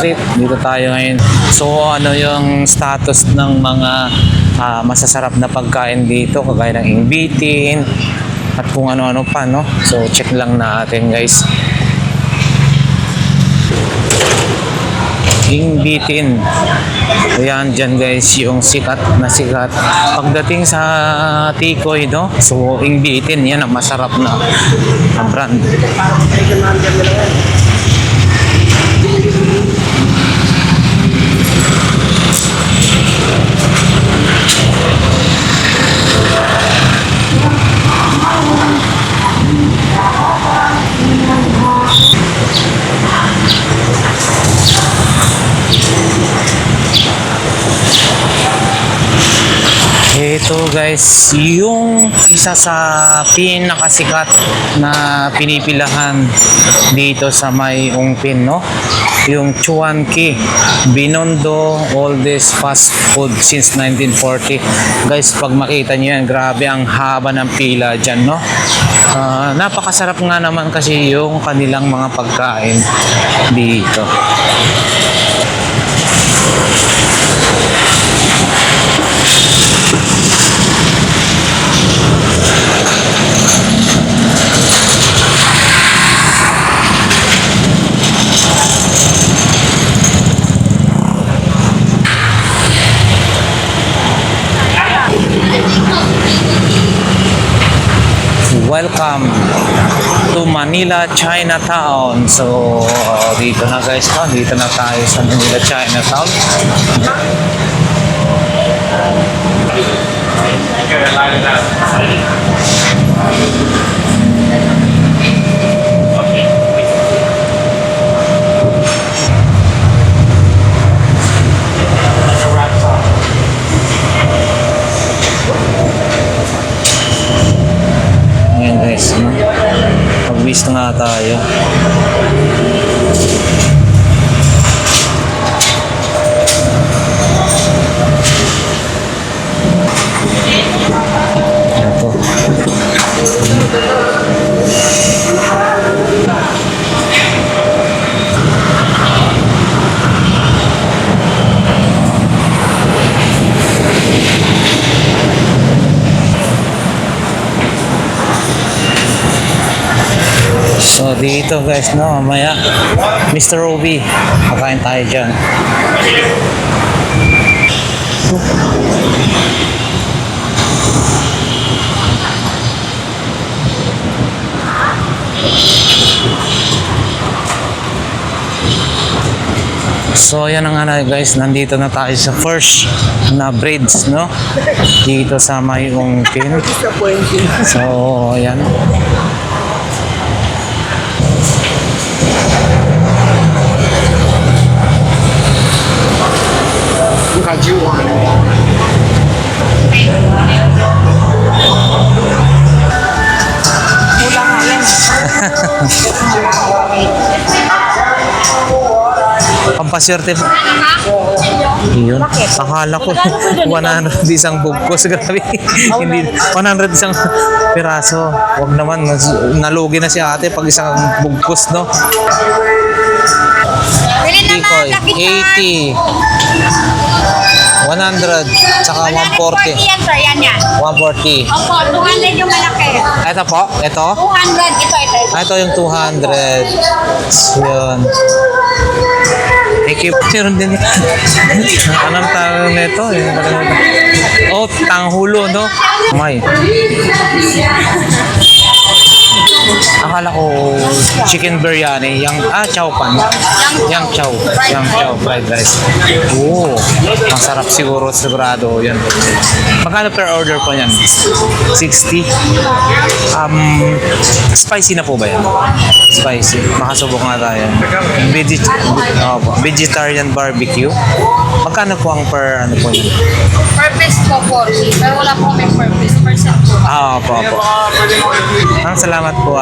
Street. Dito tayo ngayon. So ano yung status ng mga masasarap na pagkain dito, kagaya ng ingbitin at kung ano-ano pa, no? So check lang natin, guys. Ingbitin. Ayan, dyan guys, yung sikat na sikat. Pagdating sa Tikoy, no? So, ingbitin, yan ang masarap na brand. Ito guys, yung isa sa pinakasikat na pinipilahan dito sa may Ungpin, no? Yung Chuan Ki, Binondo oldest fast food since 1940. Guys, pag makita nyo yan, grabe ang haba ng pila dyan, no? Napakasarap nga naman kasi yung kanilang mga pagkain dito. Welcome to Manila Chinatown. So, dito na guys, no? Dito na tayo sa Manila Chinatown. Ayan guys, no? Mag-wish na nga tayo. Ito. So dito guys, no, mamaya Mr. Obi, kakain tayo dyan. So yan ang ano guys, nandito na tayo sa first na bridge, no? Dito sa may Ungpin. So yan. Pampaswerte po. Yun. Akala ko 100 isang bugkos. Grabe. Hindi, 100 isang piraso. Huwag naman. Nalugi na si ate pag isang bugkos, no? Tikoy, 80. 100, saka 140. 140 yan, sir. Yan. 140. Opo, 200 yung malaki. Ito po, ito. 200, ito. Ito yung 200. Yun. Thank you. Meron din. Anong tawag nito? Oh, tanghulo, no? May. Akala ko chicken biryani, chow pan. Yang chow fried rice. Oh, ang sarap sigurado yan. Magkano per order po yan? 60. Spicy na po ba yan? Spicy. Makasubok nga tayo. Vegetarian barbecue. Magkano po ang per ano po yan? Per piece po 40. Pero wala po may per piece. Percent po. Opo. Salamat po.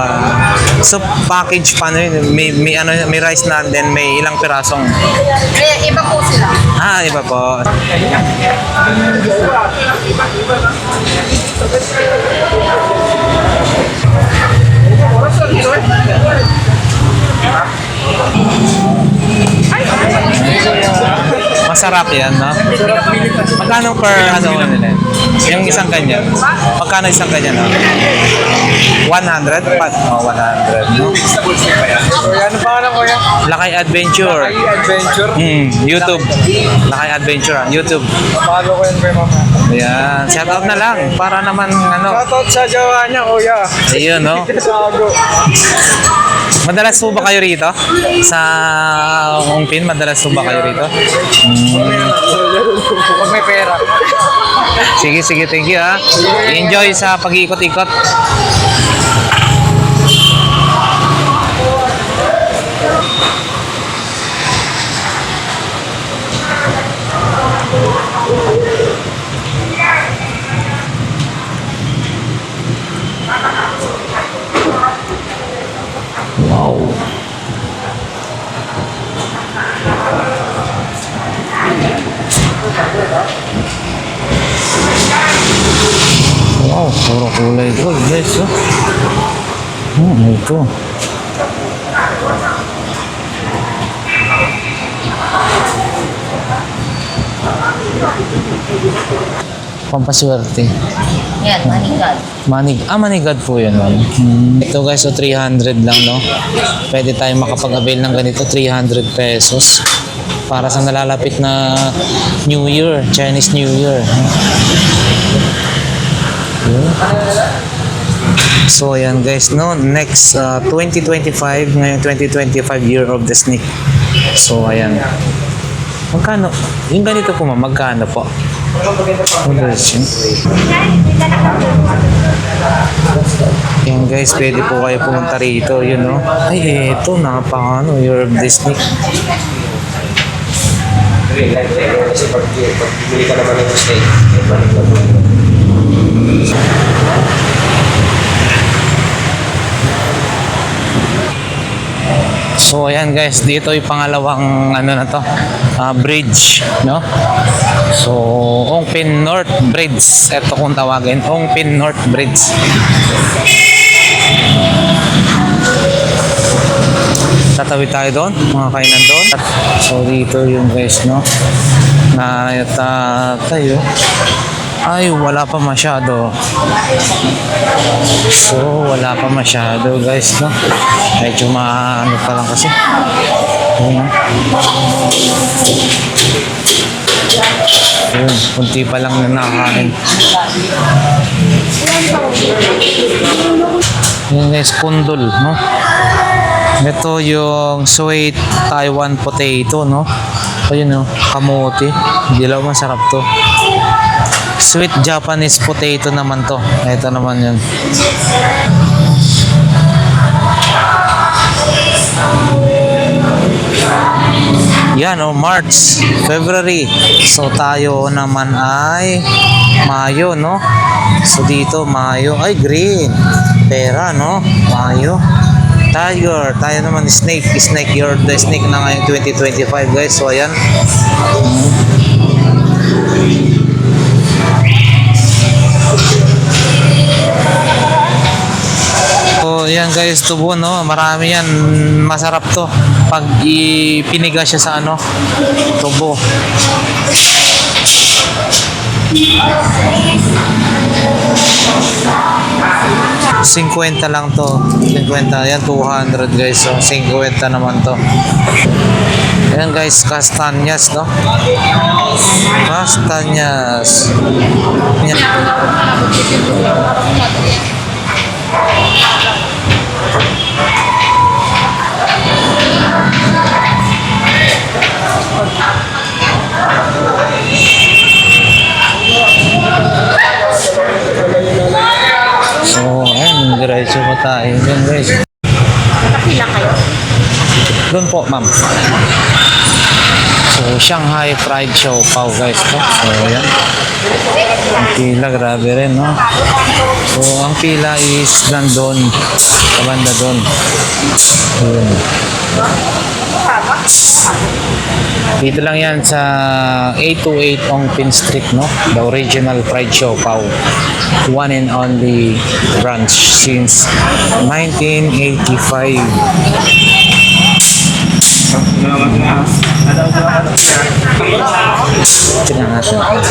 So package paano yun? May rice na, then may ilang pirasong. Iba po sila. Iba po. Masarap yan, no? Magkano per ano nila? Yung isang ganyan? Magkano isang ganyan, no? 100? Oh, 100, no? Kuya, ano pangalan kuya? Lakay Adventure. Ay, adventure. YouTube. Lakay Adventure, YouTube. Follow ko yan kuya mama. Ayan, shout out na lang para naman ano. Shoutout sa jowa niya kuya. Ayun, no? Sago. Madalas po ba kayo rito? Sa Ongpin, madalas po ba kayo rito? Pag may pera. Sige, sige, thank you ha. Enjoy sa pag-iikot-ikot. Wow. Wow, puro kulay gold guys, oh. Ito. Pampaswerte. Yan, manigad. Manigad po yun. Ito guys, so 300 lang, no? Pwede tayo makapag-avail ng ganito, 300 pesos. Para sa nalalapit na New Year, Chinese New Year. So ayan guys, no? Next 2025, ngayon 2025 Year of the Snake. So ayan. Magkano? Yung ganito po magkano po? Yan guys, pwede po kayo pumunta rito, yun no? Ay, eto, napakano, Year of the Snake. Kasi pag bibili ka naman ng steak, So ayan guys, dito yung pangalawang ano na to, bridge, no? So Ongpin North Bridge, ito kung tawagin, Ongpin North Bridge. Tatawid tayo doon, mga kainan doon. So dito yung guys, no? Na tayo. Ay, wala pa masyado. So, wala pa masyado guys, no? Medyo maano pa lang kasi. Ayan. Ayan, kunti pa lang na nakakain. Ayan guys, kundol, no? Ito yung sweet Taiwan potato, no? Ayun, no? Kamote. Dilaw, masarap to. Sweet Japanese potato naman to. Ito naman yun. Yan o, March, February. So tayo naman ay Mayo, no? So dito, Mayo. Ay, green. Pera, no? Mayo. Tiger. Tayo naman, snake. Snake. You're the snake na ngayong 2025, guys. So ayan. So, yan guys, tubo, no? Marami yan. Masarap to. Pag ipiniga siya sa ano, tubo. $50 lang to. 50. Yan, 200 guys. So, 50 naman to. Ayan guys, kastanyas, no? Kastanyas. Yan. So, ayan, diretso pa tayo. Yan guys. Nakapila kayo. Doon po, ma'am. So, Shanghai Fried Chow Pao guys. To. So, ayan. Ang pila, grabe rin, no? So, ang pila is nandun. Kabanda doon. Ayan. Dito lang yan sa 828 Ongpin Street, no? The original fried chow pao. One and only branch since 1985. Tingnan natin. Ano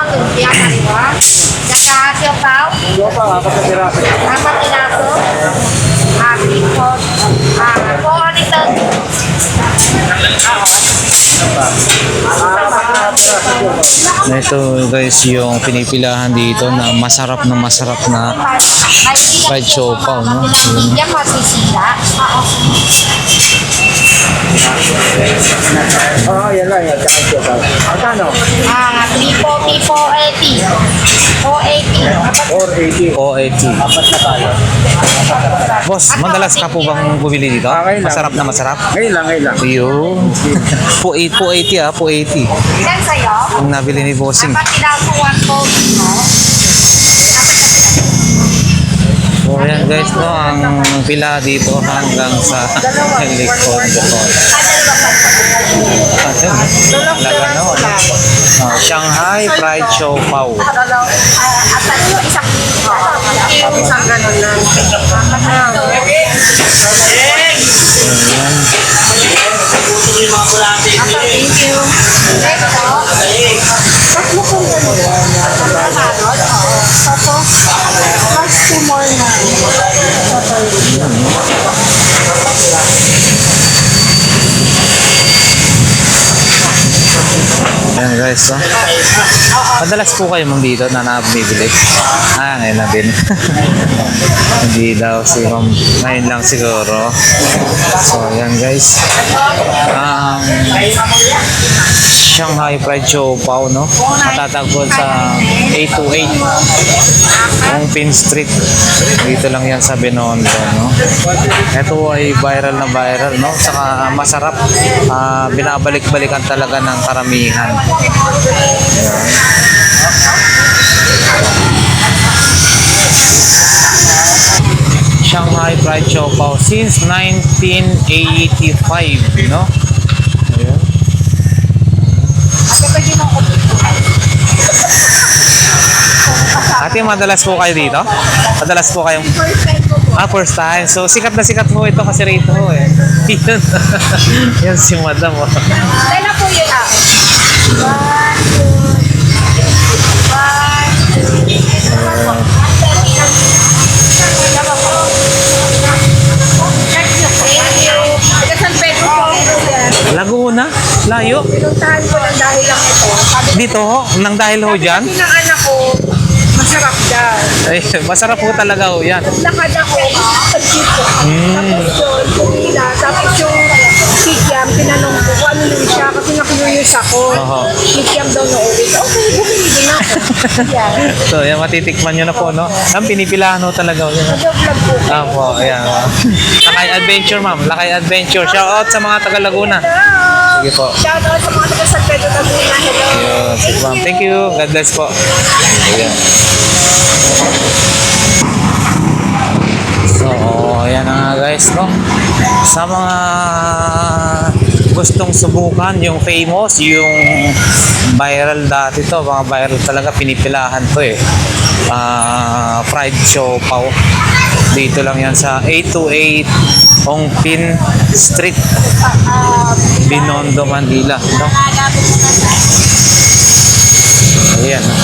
ang lumpia kaliwa? Saka siopaw? Apat piraso. Po. Po nito. Ito guys, yung pinipilahan dito na masarap na fried siopaw, no? Hindi ako masisira. Oo, yan lang. Yan, tsaka siya. Magkano? 340, 480. 480. 480. Apat na tayo. Boss, madalas ka po bang bumili dito? Okay lang. Masarap na masarap? Ngayon lang. Yun. 480 ah, 480. Ilan sa'yo? Ang nabili ni Bossing. Dapat kinasuwan ko, no? So yan guys, no, ang pila dito hanggang sa likod doon. Kasi, talaga no, ano? Shanghai Fried Siopaw. Isang ganun lang. Thank you. Tatlo kong ganun. Tapos, plus 2 more na. Yan guys, no? Madalas po kayo mong dito na nabibili. Ngayon na din. Hindi daw si ma'am. Ngayon lang siguro. So, yan guys. Shanghai Fried Siopaw, no? Matatagpuan sa 828 Ongpin Street. Dito lang yan sa Binondo, no? Ito ay viral na viral, no? Saka masarap. Binabalik-balikan talaga ng karamihan. Shanghai Fried Siopaw since 1985, no? Ayan. Ate, madalas po kayo dito? Madalas po kayong... First time. So, sikat na sikat po ito kasi rito eh. Yan. Yan si madam. Oh. Kailan po yun ako? 1, 2, 3. Laguna? Layo? Pinuntahan ko lang dahil lang ito. Sabi Dito ho? Nang dahil ho dyan? ng anak ko, masarap daw. Ay, masarap po talaga ho yan. Lakad ako, pag-dito. Tapos yun, pumila. Tapos yung kikiam, tinanong ko kung ano yun siya kasi nakuyuyos ako. Oho. Kikiam daw na ulit. Okay, bumili din ako. Yan. So, yan, matitikman nyo na po, no? Ang pinipilahan ho talaga ho yan. Nag-vlog po. Po, ayan. Lakay Adventure, ma'am. Lakay Adventure. Shout out sa mga taga Laguna. Hello! Sige po. Shout out sa mga taga San Pedro Laguna. Hello! Yun, sige, ma'am. Thank you. God bless po. Ayan. So, ayan na nga guys, no? Sa mga gustong subukan yung famous, yung viral dati to, mga viral talaga, pinipilahan to eh. Fried siopaw. Dito lang yan sa 828 Ongpin Street, Binondo, Manila, no? Ayan, no?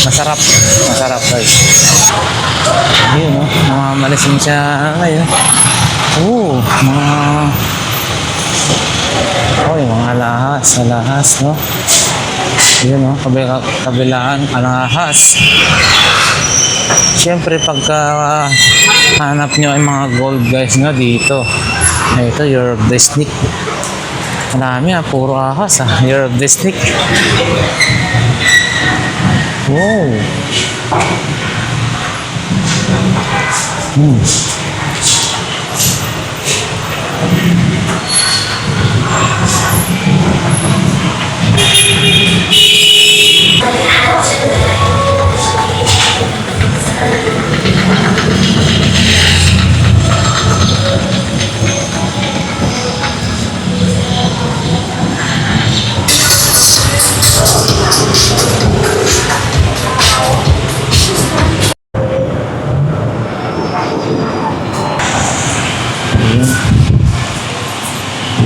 Masarap guys. Ayun, no? Namamalisin siya ngayon. Oo, mga alahas, no? Yun, no? Kabilaan, alahas. Siyempre, pagka hanap nyo ay mga gold guys nga dito. Ito, Year of the Snake. Marami puro ahas Year of the Snake. Wow.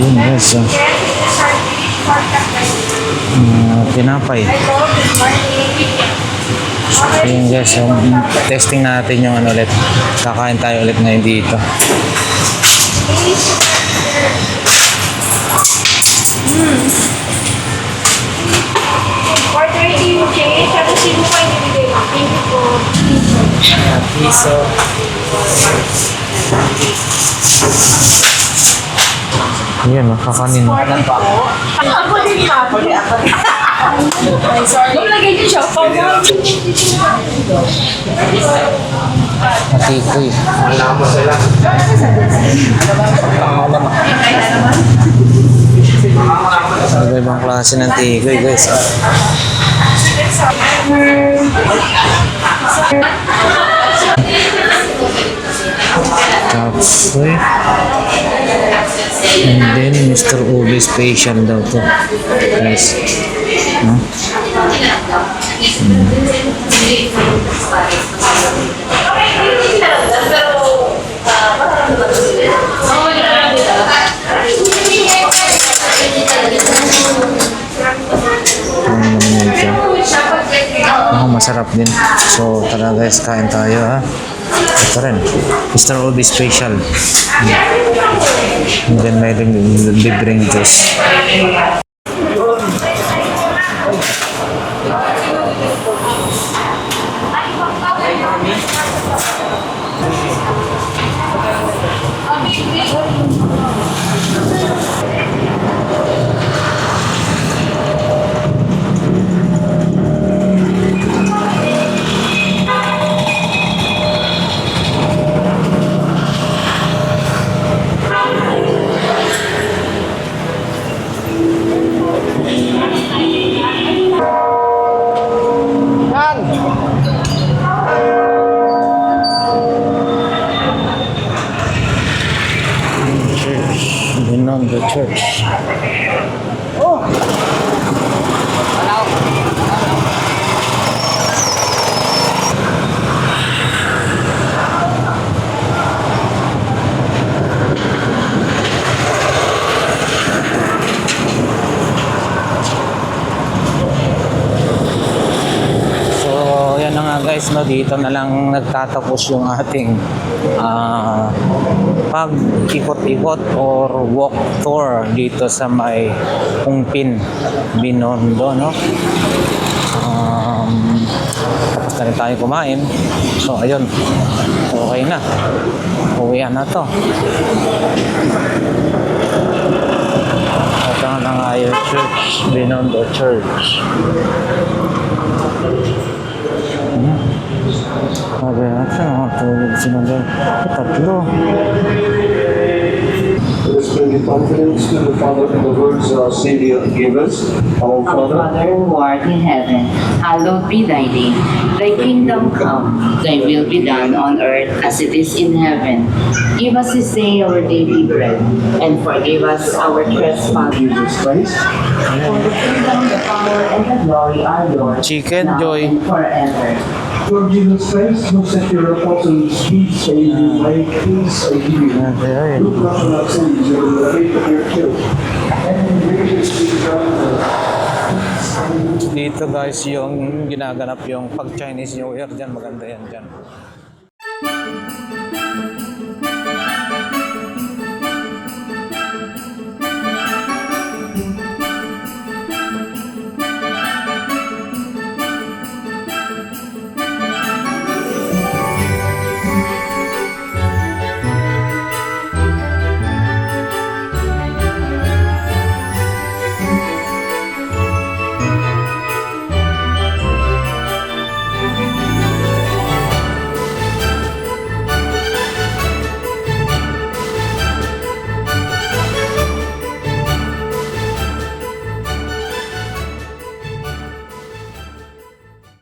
Yun, guys. Oh. Tinapay. Ayun guys, so, testing natin yung ano ulit. Kakain tayo ulit ngayon dito. Order yung change. Tapos sino pa yung bibigay mo? Thank you po. Piso. Ayan, kakanin. Ako din pa. Ay, sorry. Lumagay niyo siya. Matikoy. Alam mo sila. Iba-ibang klase ng tikoy guys. Kapoy. And then Mr. Ube special daw to. Guys. No? Ako, masarap din. So, tara guys, kain tayo ha. Ito rin. Mr. Ube special. And then may libreng juice. Church. Beyond the church. So, yan na nga guys, no, dito na lang nagtatapos yung ating pag-ikot-ikot or walk tour dito sa may Ungpin, Binondo, no? Tapos na rin tayo kumain. So, ayun. Okay na. Uwian na to. Ito na nga yung church, Binondo Church. Sabi natin, tulog sila doon. Tatlo. Let's bring in confidence to the Father in the words our Savior gave us. Our Our Father, Father who art in heaven, hallowed be thy name. Thy kingdom come, thy will be done on earth as it is in heaven. Give us this day our daily bread, and forgive us our trespasses. Jesus Christ, For the kingdom, the power, and the glory are yours, Chicken now Joy. and forever. Lord Jesus Christ, who set your apostles peace, I give you my peace, I give you. Ayun. Look not on our sins, but on the faith of your children. And in gracious Dito guys, yung ginaganap yung pag Chinese New Year dyan, maganda yan dyan.